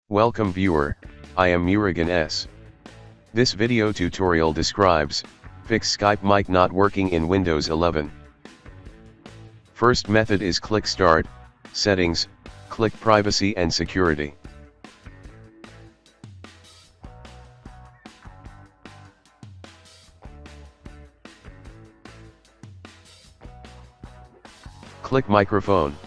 Welcome viewer, I am Murugan S. This video tutorial describes, fix Skype mic not working in Windows 11. First method is click Start, Settings, click Privacy and Security. Click Microphone.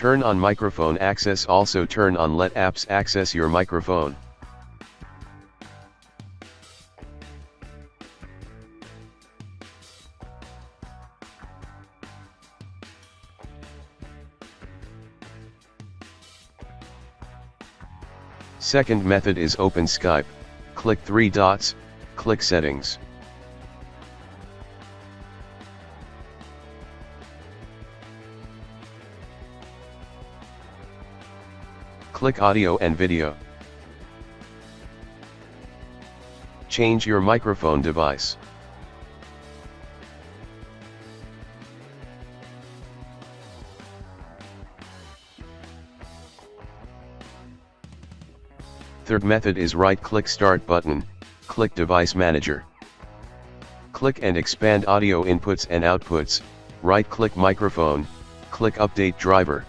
Turn on microphone access. Also turn on let apps access your microphone. Second method is open Skype, click three dots, click Settings. Click Audio and Video. Change your microphone device. Third method is right-click Start button, click Device Manager. Click and expand audio inputs and outputs, right-click Microphone, click Update Driver.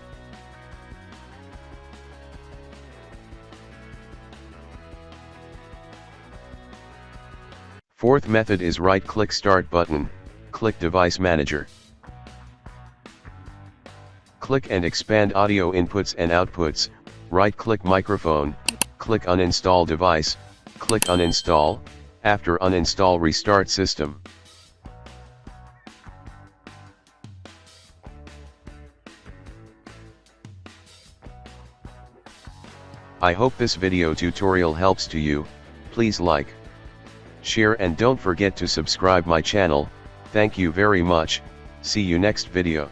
Fourth method is right-click Start button, click Device Manager. Click and expand audio inputs and outputs, right-click Microphone, click Uninstall Device, click Uninstall. After uninstall, restart system. I hope this video tutorial helps to you. Please like, share and don't forget to subscribe my channel. Thank you very much. See you next video.